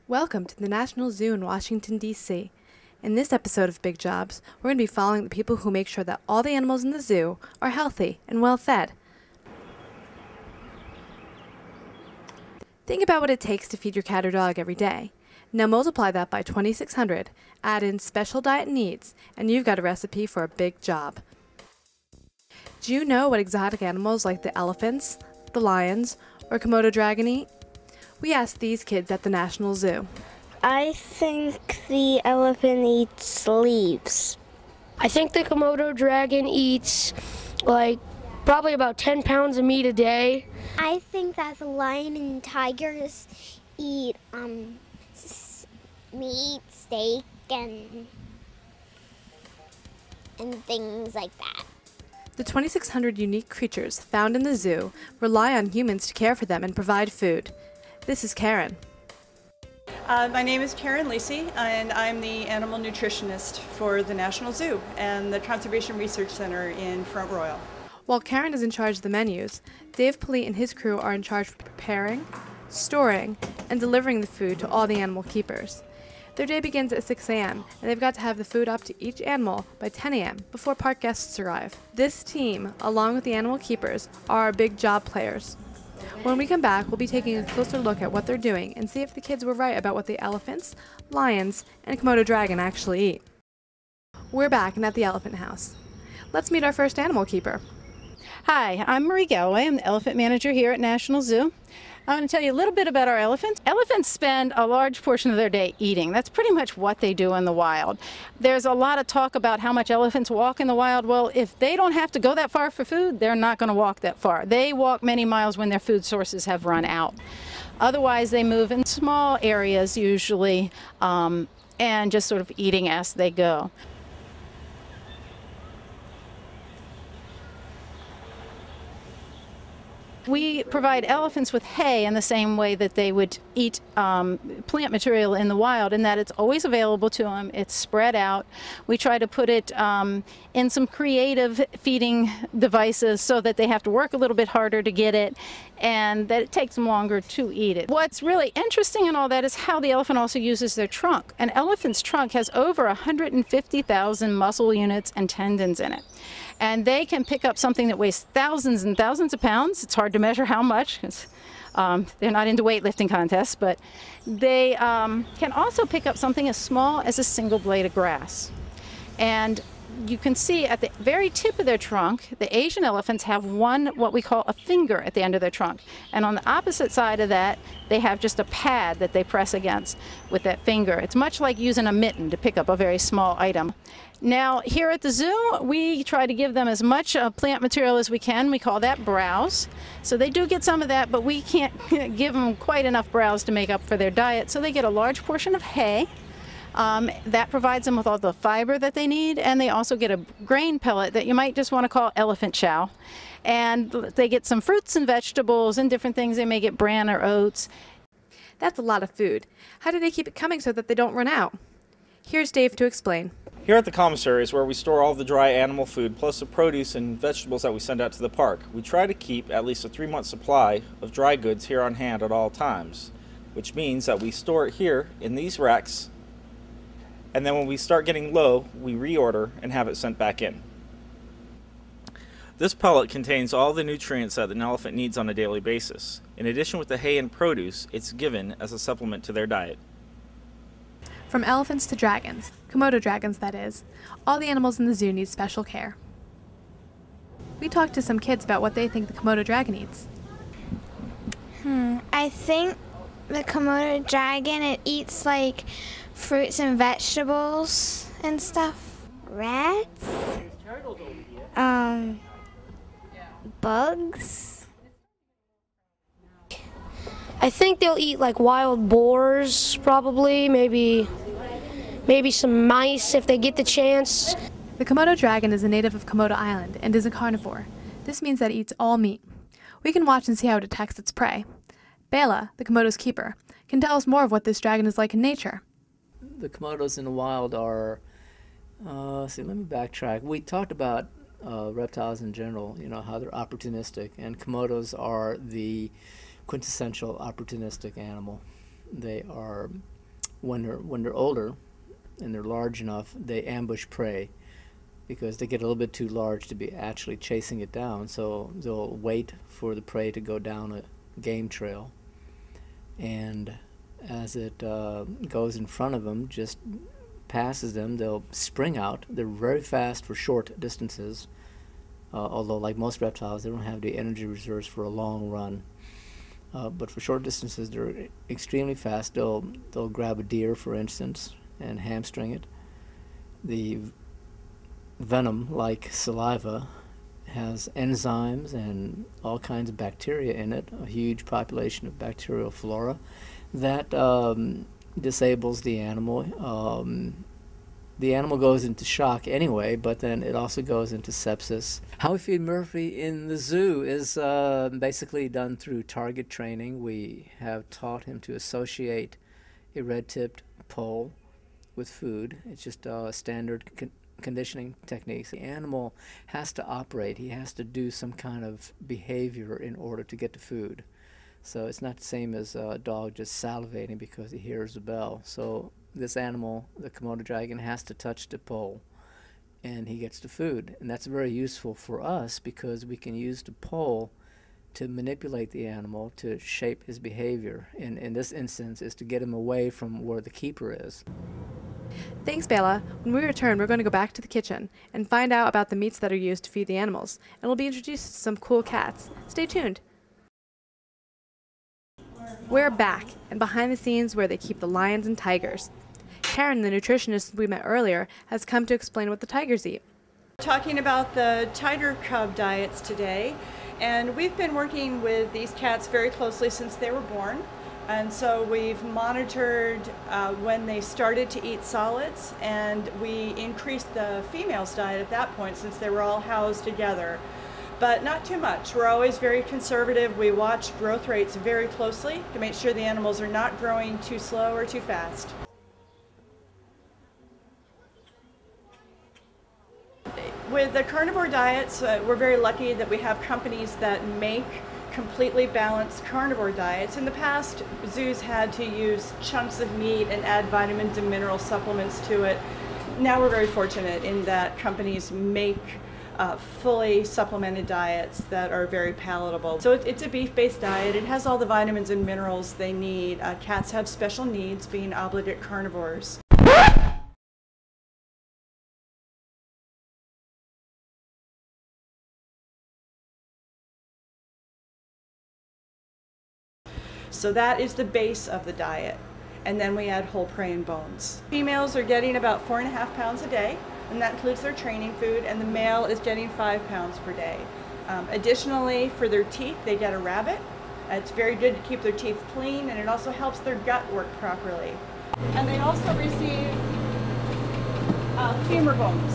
Welcome to the National Zoo in Washington, D.C. In this episode of Big Jobs, we're going to be following the people who make sure that all the animals in the zoo are healthy and well fed. Think about what it takes to feed your cat or dog every day. Now multiply that by 2,600, add in special diet needs, and you've got a recipe for a big job. Do you know what exotic animals like the elephants, the lions, or Komodo dragon eat? We asked these kids at the National Zoo. I think the elephant eats leaves. I think the Komodo dragon eats probably about 10 pounds of meat a day. I think that the lion and tigers eat meat, steak, and things like that. The 2,600 unique creatures found in the zoo rely on humans to care for them and provide food. This is Karen. My name is Karen Lacey, and I'm the animal nutritionist for the National Zoo and the Conservation Research Center in Front Royal. While Karen is in charge of the menus, Dave Polite and his crew are in charge of preparing, storing, and delivering the food to all the animal keepers. Their day begins at 6 a.m., and they've got to have the food up to each animal by 10 a.m. before park guests arrive. This team, along with the animal keepers, are our big job players. When we come back, we'll be taking a closer look at what they're doing and see if the kids were right about what the elephants, lions, and Komodo dragon actually eat. We're back and at the elephant house. Let's meet our first animal keeper. Hi, I'm Marie Galloway. I'm the elephant manager here at National Zoo. I'm going to tell you a little bit about our elephants. Elephants spend a large portion of their day eating. That's pretty much what they do in the wild. There's a lot of talk about how much elephants walk in the wild. Well, if they don't have to go that far for food, they're not going to walk that far. They walk many miles when their food sources have run out. Otherwise, they move in small areas usually and just sort of eating as they go. We provide elephants with hay in the same way that they would eat plant material in the wild, in that it's always available to them. It's spread out. We try to put it in some creative feeding devices so that they have to work a little bit harder to get it and that it takes them longer to eat it. What's really interesting in all that is how the elephant also uses their trunk. An elephant's trunk has over 150,000 muscle units and tendons in it. And they can pick up something that weighs thousands and thousands of pounds. It's hard to measure how much because they're not into weightlifting contests, but they can also pick up something as small as a single blade of grass. And you can see at the very tip of their trunk, the Asian elephants have what we call a finger at the end of their trunk. And on the opposite side of that, they have just a pad that they press against with that finger. It's much like using a mitten to pick up a very small item. Now, here at the zoo, we try to give them as much plant material as we can. We call that browse. So they do get some of that, but we can't give them quite enough browse to make up for their diet. So they get a large portion of hay. That provides them with all the fiber that they need, and they also get a grain pellet that you might just want to call elephant chow. And they get some fruits and vegetables and different things. They may get bran or oats. That's a lot of food. How do they keep it coming so that they don't run out? Here's Dave to explain. Here at the commissary is where we store all the dry animal food plus the produce and vegetables that we send out to the park. We try to keep at least a 3-month supply of dry goods here on hand at all times, which means that we store it here in these racks, and then when we start getting low, we reorder and have it sent back in. This pellet contains all the nutrients that an elephant needs on a daily basis. In addition with the hay and produce, it's given as a supplement to their diet. From elephants to dragons, Komodo dragons that is, all the animals in the zoo need special care. We talked to some kids about what they think the Komodo dragon eats. I think the Komodo dragon, it eats like fruits and vegetables and stuff. Rats? Bugs? I think they'll eat like wild boars, probably, maybe some mice if they get the chance. The Komodo dragon is a native of Komodo Island and is a carnivore. This means that it eats all meat. We can watch and see how it attacks its prey. Bela, the Komodo's keeper, can tell us more of what this dragon is like in nature. The Komodos in the wild are, let me backtrack. We talked about reptiles in general, how they're opportunistic, and Komodos are the quintessential opportunistic animal. They are when they're older and they're large enough, they ambush prey because they get a little bit too large to be actually chasing it down. So they'll wait for the prey to go down a game trail, and as it goes in front of them, just passes them, they'll spring out. They're very fast for short distances, although like most reptiles, they don't have the energy reserves for a long run. But for short distances, they're extremely fast. They'll grab a deer, for instance, and hamstring it. The venom, like saliva, has enzymes and all kinds of bacteria in it, a huge population of bacterial flora that disables the animal. The animal goes into shock anyway, but then it also goes into sepsis. How we feed Murphy in the zoo is basically done through target training. We have taught him to associate a red-tipped pole with food. It's just standard conditioning techniques. The animal has to operate. He has to do some kind of behavior in order to get to food. So it's not the same as a dog just salivating because he hears a bell. So this animal, the Komodo dragon, has to touch the pole and he gets the food. And that's very useful for us because we can use the pole to manipulate the animal to shape his behavior. And in this instance is to get him away from where the keeper is. Thanks, Bela. When we return, we're going to go back to the kitchen and find out about the meats that are used to feed the animals. And we'll be introduced to some cool cats. Stay tuned. We're back and behind the scenes where they keep the lions and tigers. Karen, the nutritionist we met earlier, has come to explain what the tigers eat. Talking about the tiger cub diets today, and we've been working with these cats very closely since they were born. And so we've monitored when they started to eat solids, and we increased the female's diet at that point since they were all housed together. But not too much. We're always very conservative. We watch growth rates very closely to make sure the animals are not growing too slow or too fast. With the carnivore diets, we're very lucky that we have companies that make completely balanced carnivore diets. In the past, zoos had to use chunks of meat and add vitamins and mineral supplements to it. Now we're very fortunate in that companies make fully supplemented diets that are very palatable. So it's a beef-based diet. It has all the vitamins and minerals they need. Cats have special needs, being obligate carnivores. So that is the base of the diet. And then we add whole prey and bones. Females are getting about 4.5 pounds a day, and that includes their training food, and the male is getting 5 pounds per day. Additionally, for their teeth, they get a rabbit. It's very good to keep their teeth clean, and it also helps their gut work properly. And they also receive femur bones.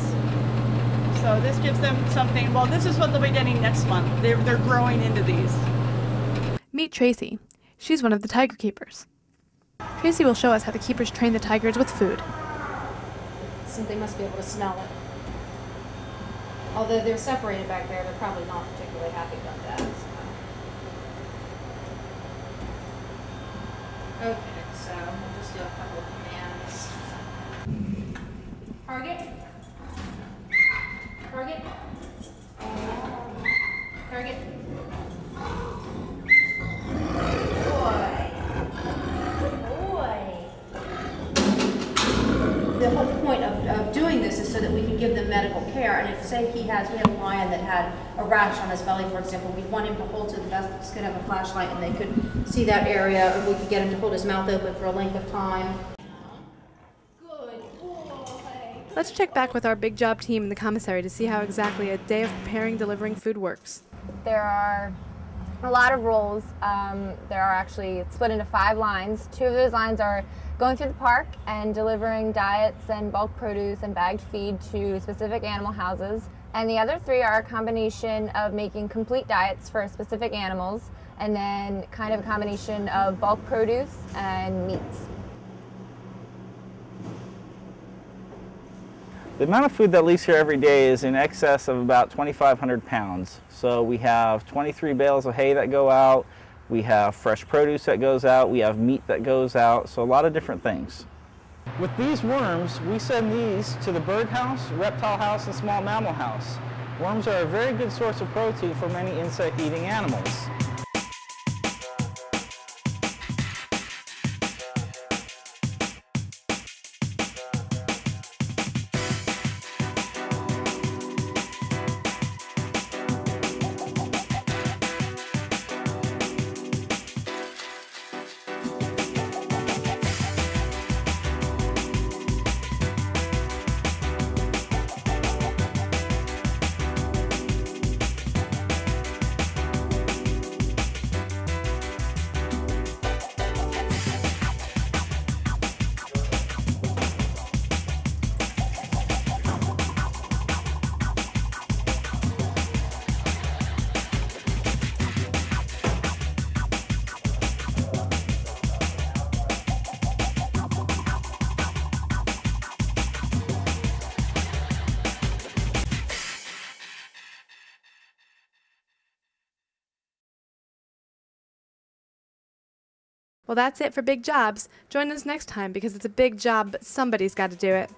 So this gives them something, well, this is what they'll be getting next month. They're growing into these. Meet Tracy. She's one of the tiger keepers. Tracy will show us how the keepers train the tigers with food. So they must be able to smell it. Although they're separated back there, they're probably not particularly happy about that. So. Okay, so we'll just do a couple of commands. Target. Target. Target. The whole point of doing this is so that we can give them medical care. And if, say, we had a lion that had a rash on his belly, for example, we'd want him to hold to the vest, could have a flashlight, and they could see that area, or we could get him to hold his mouth open for a length of time. Good boy. Let's check back with our big job team in the commissary to see how exactly a day of preparing, delivering food works. There are a lot of roles. There are actually split into 5 lines. 2 of those lines are going through the park and delivering diets and bulk produce and bagged feed to specific animal houses. And the other 3 are a combination of making complete diets for specific animals and then kind of a combination of bulk produce and meats. The amount of food that leaves here every day is in excess of about 2,500 pounds. So we have 23 bales of hay that go out, we have fresh produce that goes out, we have meat that goes out, so a lot of different things. With these worms, we send these to the bird house, reptile house, and small mammal house. Worms are a very good source of protein for many insect-eating animals. Well, that's it for Big Jobs. Join us next time because it's a big job, but somebody's got to do it.